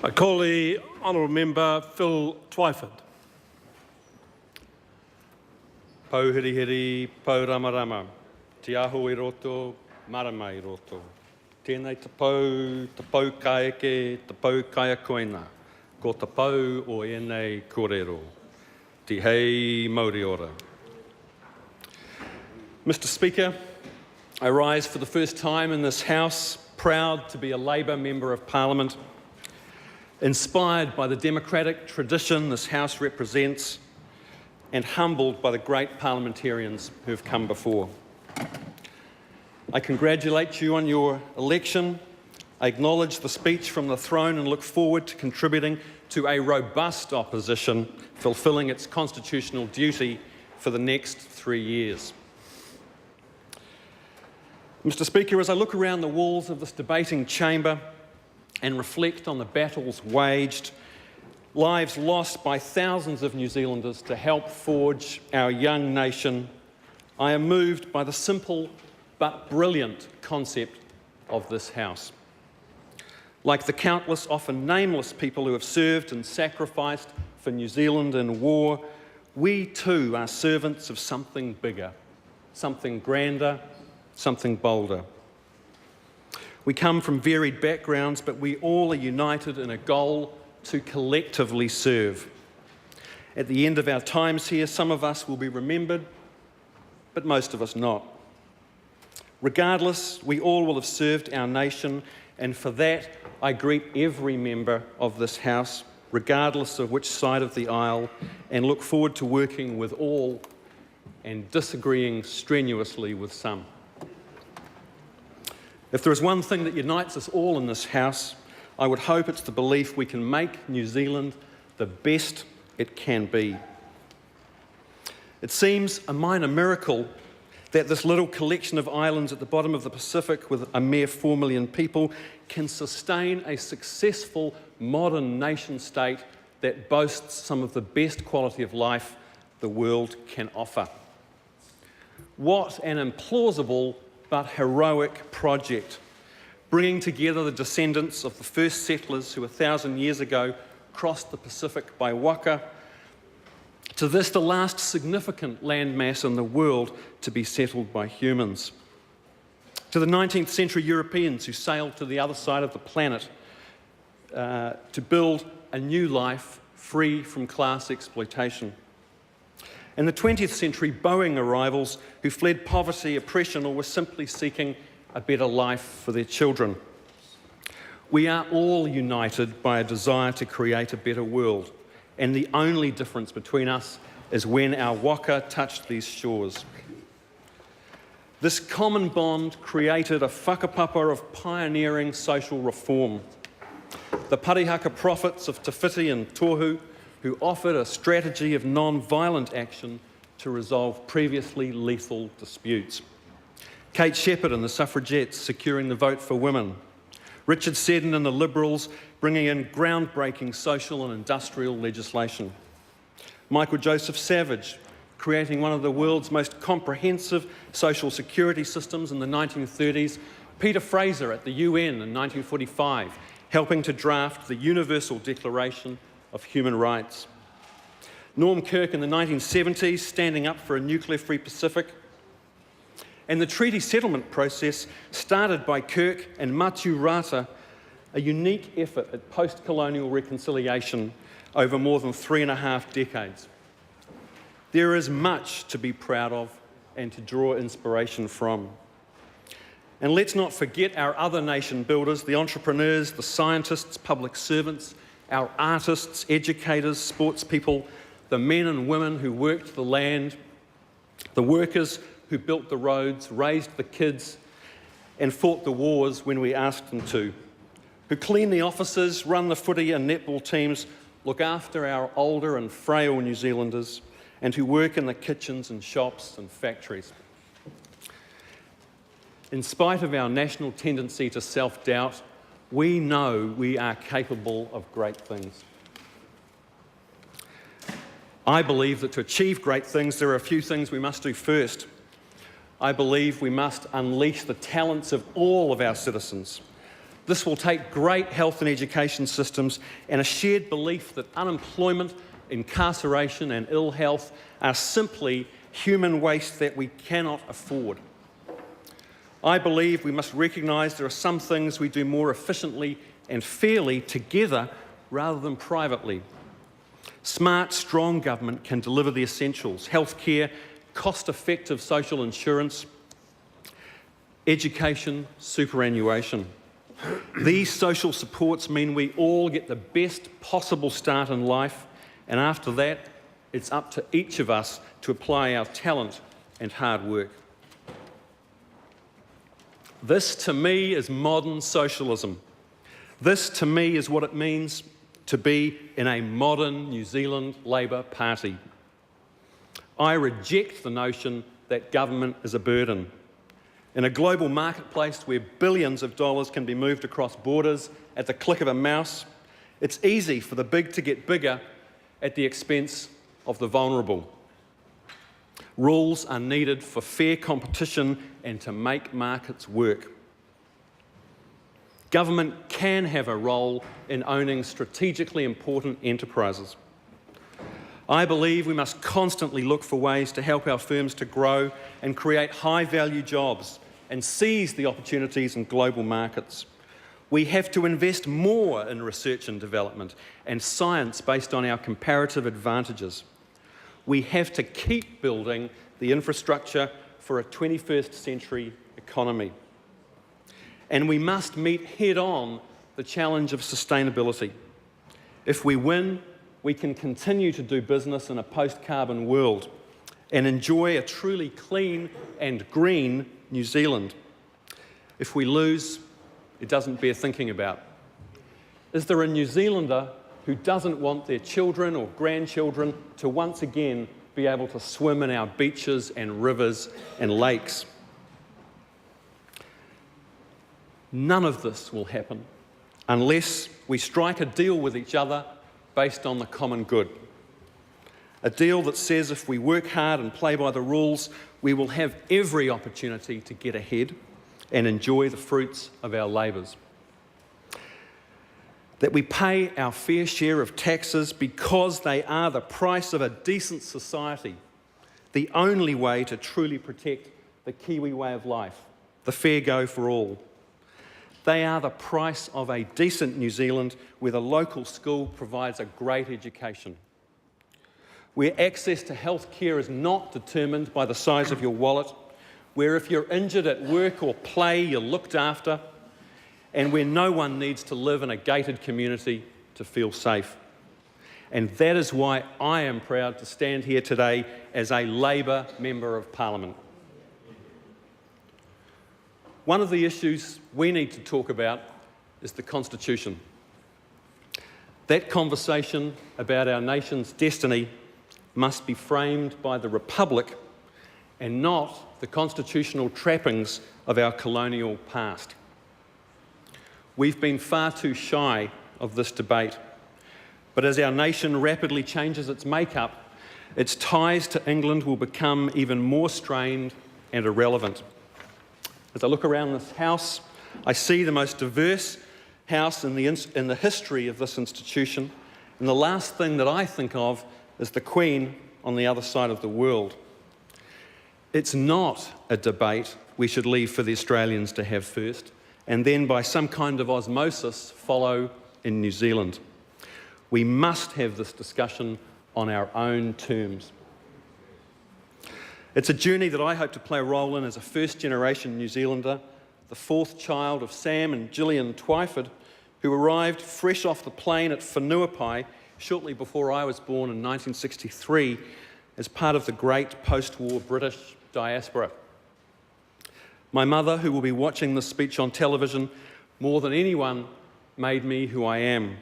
I call the honourable member Phil Twyford. Pau hiri hiri, pau rama rama. Te aho I roto, marama I roto. Tēnei te pau kai eke, te pau kai a koina. Ko te pau o enei kōrero. Te hei Māori ora. Mr Speaker, I rise for the first time in this House, proud to be a Labour Member of Parliament, inspired by the democratic tradition this House represents, and humbled by the great parliamentarians who have come before. I congratulate you on your election. I acknowledge the speech from the throne and look forward to contributing to a robust opposition fulfilling its constitutional duty for the next 3 years. Mr Speaker, as I look around the walls of this debating chamber and reflect on the battles waged, lives lost by thousands of New Zealanders to help forge our young nation, I am moved by the simple but brilliant concept of this House. Like the countless, often nameless people who have served and sacrificed for New Zealand in war, we too are servants of something bigger, something grander, something bolder. We come from varied backgrounds, but we all are united in a goal to collectively serve. At the end of our times here, some of us will be remembered, but most of us not. Regardless, we all will have served our nation, and for that I greet every member of this House, regardless of which side of the aisle, and look forward to working with all and disagreeing strenuously with some. If there is one thing that unites us all in this House, I would hope it's the belief we can make New Zealand the best it can be. It seems a minor miracle that this little collection of islands at the bottom of the Pacific with a mere 4 million people can sustain a successful modern nation state that boasts some of the best quality of life the world can offer. What an implausible but heroic project, bringing together the descendants of the first settlers who 1,000 years ago crossed the Pacific by waka, to this the last significant landmass in the world to be settled by humans, to the 19th century Europeans who sailed to the other side of the planet to build a new life free from class exploitation, and the 20th century Boeing arrivals who fled poverty, oppression, or were simply seeking a better life for their children. We are all united by a desire to create a better world, and the only difference between us is when our waka touched these shores. This common bond created a whakapapa of pioneering social reform. The parihaka prophets of Te Whiti and Tohu, who offered a strategy of non-violent action to resolve previously lethal disputes. Kate Shepherd and the suffragettes securing the vote for women. Richard Seddon and the Liberals bringing in groundbreaking social and industrial legislation. Michael Joseph Savage creating one of the world's most comprehensive social security systems in the 1930s. Peter Fraser at the UN in 1945 helping to draft the Universal Declaration of Human Rights. Norm Kirk in the 1970s standing up for a nuclear-free Pacific. And the treaty settlement process started by Kirk and Matu Rata, a unique effort at post-colonial reconciliation over more than 3.5 decades. There is much to be proud of and to draw inspiration from. And let's not forget our other nation builders, the entrepreneurs, the scientists, public servants, our artists, educators, sports people, the men and women who worked the land, the workers who built the roads, raised the kids, and fought the wars when we asked them to, who clean the offices, run the footy and netball teams, look after our older and frail New Zealanders, and who work in the kitchens and shops and factories. In spite of our national tendency to self-doubt, we know we are capable of great things. I believe that to achieve great things, there are a few things we must do first. I believe we must unleash the talents of all of our citizens. This will take great health and education systems and a shared belief that unemployment, incarceration and ill health are simply human waste that we cannot afford. I believe we must recognise there are some things we do more efficiently and fairly together rather than privately. Smart, strong government can deliver the essentials: healthcare, cost-effective social insurance, education, superannuation. These social supports mean we all get the best possible start in life, and after that, it's up to each of us to apply our talent and hard work. This, to me, is modern socialism. This, to me, is what it means to be in a modern New Zealand Labour Party. I reject the notion that government is a burden. In a global marketplace where billions of dollars can be moved across borders at the click of a mouse, it's easy for the big to get bigger at the expense of the vulnerable. Rules are needed for fair competition and to make markets work. Government can have a role in owning strategically important enterprises. I believe we must constantly look for ways to help our firms to grow and create high-value jobs and seize the opportunities in global markets. We have to invest more in research and development and science based on our comparative advantages. We have to keep building the infrastructure for a 21st century economy. And we must meet head-on the challenge of sustainability. If we win, we can continue to do business in a post-carbon world and enjoy a truly clean and green New Zealand. If we lose, it doesn't bear thinking about. Is there a New Zealander who doesn't want their children or grandchildren to once again be able to swim in our beaches and rivers and lakes? None of this will happen unless we strike a deal with each other based on the common good. A deal that says if we work hard and play by the rules, we will have every opportunity to get ahead and enjoy the fruits of our labours. That we pay our fair share of taxes because they are the price of a decent society, the only way to truly protect the Kiwi way of life, the fair go for all. They are the price of a decent New Zealand where the local school provides a great education, where access to health care is not determined by the size of your wallet, where if you're injured at work or play, you're looked after, and where no one needs to live in a gated community to feel safe. And that is why I am proud to stand here today as a Labour Member of Parliament. One of the issues we need to talk about is the Constitution. That conversation about our nation's destiny must be framed by the Republic and not the constitutional trappings of our colonial past. We've been far too shy of this debate, but as our nation rapidly changes its makeup, its ties to England will become even more strained and irrelevant. As I look around this House, I see the most diverse House in the history of this institution, and the last thing that I think of is the Queen on the other side of the world. It's not a debate we should leave for the Australians to have first, and then by some kind of osmosis follow in New Zealand. We must have this discussion on our own terms. It's a journey that I hope to play a role in as a first-generation New Zealander, the fourth child of Sam and Gillian Twyford, who arrived fresh off the plane at Whanuapai shortly before I was born in 1963 as part of the great post-war British diaspora. My mother, who will be watching this speech on television, more than anyone, made me who I am.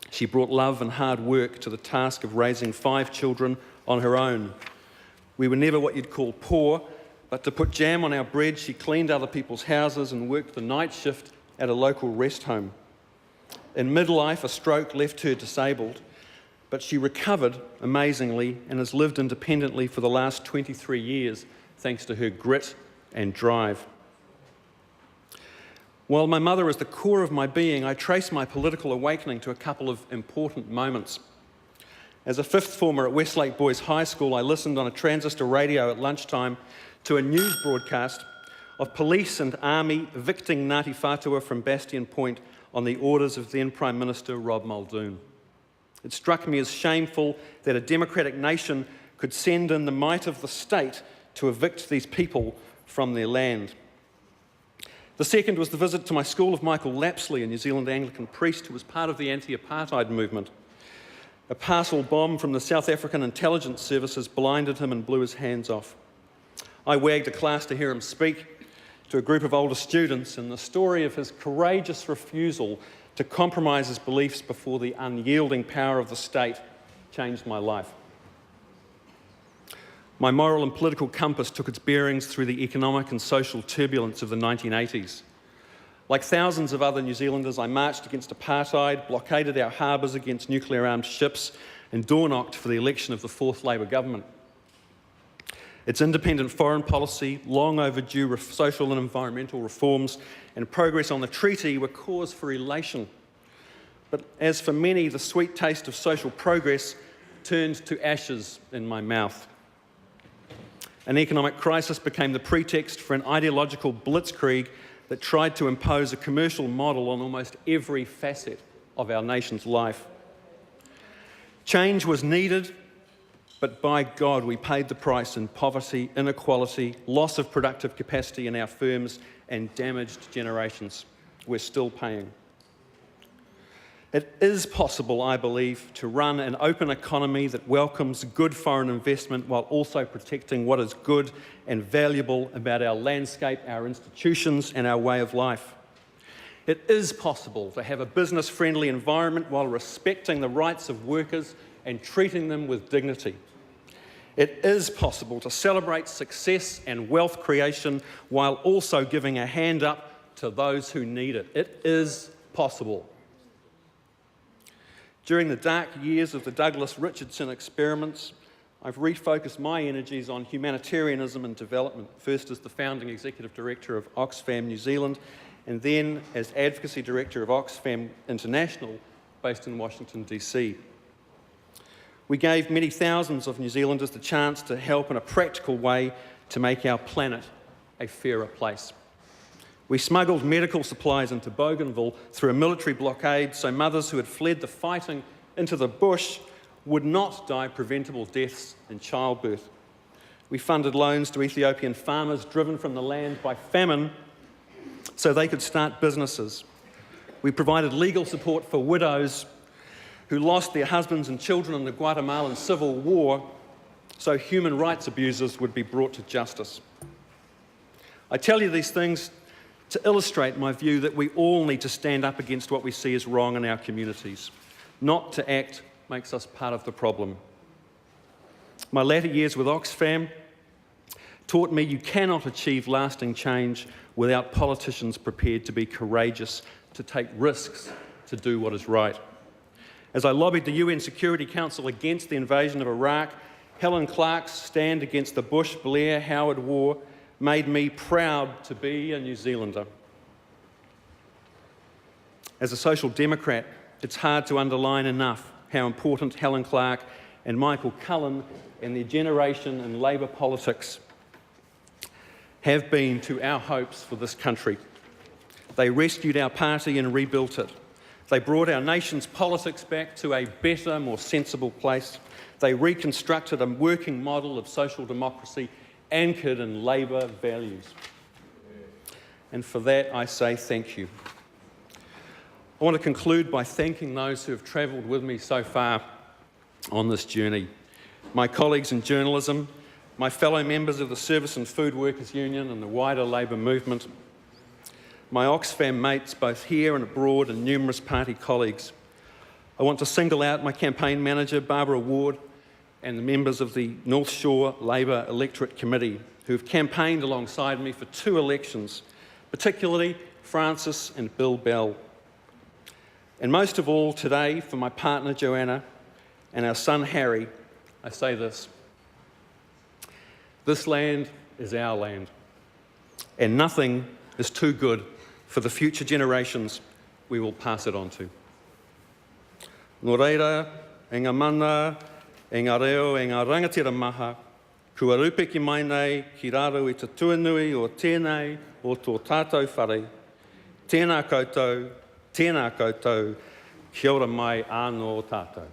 She brought love and hard work to the task of raising 5 children on her own. We were never what you'd call poor, but to put jam on our bread, she cleaned other people's houses and worked the night shift at a local rest home. In midlife, a stroke left her disabled, but she recovered amazingly and has lived independently for the last 23 years, thanks to her grit and drive. While my mother is the core of my being, I trace my political awakening to a couple of important moments. As a fifth former at Westlake Boys High School, I listened on a transistor radio at lunchtime to a news broadcast of police and army evicting Ngāti Whātua from Bastion Point on the orders of then Prime Minister Rob Muldoon. It struck me as shameful that a democratic nation could send in the might of the state to evict these people from their land. The second was the visit to my school of Michael Lapsley, a New Zealand Anglican priest who was part of the anti-apartheid movement. A parcel bomb from the South African intelligence services blinded him and blew his hands off. I wagged a class to hear him speak to a group of older students, and the story of his courageous refusal to compromise his beliefs before the unyielding power of the state changed my life. My moral and political compass took its bearings through the economic and social turbulence of the 1980s. Like thousands of other New Zealanders, I marched against apartheid, blockaded our harbours against nuclear-armed ships, and door-knocked for the election of the fourth Labour government. Its independent foreign policy, long overdue social and environmental reforms, and progress on the treaty were cause for elation. But as for many, the sweet taste of social progress turned to ashes in my mouth. An economic crisis became the pretext for an ideological blitzkrieg that tried to impose a commercial model on almost every facet of our nation's life. Change was needed, but by God, we paid the price in poverty, inequality, loss of productive capacity in our firms, and damaged generations. We're still paying. It is possible, I believe, to run an open economy that welcomes good foreign investment while also protecting what is good and valuable about our landscape, our institutions, and our way of life. It is possible to have a business-friendly environment while respecting the rights of workers and treating them with dignity. It is possible to celebrate success and wealth creation while also giving a hand up to those who need it. It is possible. During the dark years of the Douglas Richardson experiments, I've refocused my energies on humanitarianism and development, first as the founding executive director of Oxfam New Zealand, and then as advocacy director of Oxfam International, based in Washington, DC. We gave many thousands of New Zealanders the chance to help in a practical way to make our planet a fairer place. We smuggled medical supplies into Bougainville through a military blockade so mothers who had fled the fighting into the bush would not die preventable deaths in childbirth. We funded loans to Ethiopian farmers driven from the land by famine so they could start businesses. We provided legal support for widows who lost their husbands and children in the Guatemalan Civil War so human rights abusers would be brought to justice. I tell you these things to illustrate my view that we all need to stand up against what we see as wrong in our communities. Not to act makes us part of the problem. My latter years with Oxfam taught me you cannot achieve lasting change without politicians prepared to be courageous, to take risks, to do what is right. As I lobbied the UN Security Council against the invasion of Iraq, Helen Clark's stand against the Bush-Blair-Howard war made me proud to be a New Zealander. As a social democrat, it's hard to underline enough how important Helen Clark and Michael Cullen and their generation in Labour politics have been to our hopes for this country. They rescued our party and rebuilt it. They brought our nation's politics back to a better, more sensible place. They reconstructed a working model of social democracy anchored in Labour values. And for that, I say thank you. I want to conclude by thanking those who have travelled with me so far on this journey. My colleagues in journalism, my fellow members of the Service and Food Workers Union and the wider Labour movement, my Oxfam mates both here and abroad, and numerous party colleagues. I want to single out my campaign manager, Barbara Ward, and the members of the North Shore Labour Electorate Committee who have campaigned alongside me for 2 elections, particularly Francis and Bill Bell. And most of all today, for my partner Joanna and our son Harry, I say this: this land is our land, and nothing is too good for the future generations we will pass it on to. Nō reira, e ngā mana, e ngā reo, e ngā rangatira maha, kua rupeki mai nei ki raro I te tuanui o tēnei o tō tātou whare. Tēnā koutou, kia ora mai anō tātou.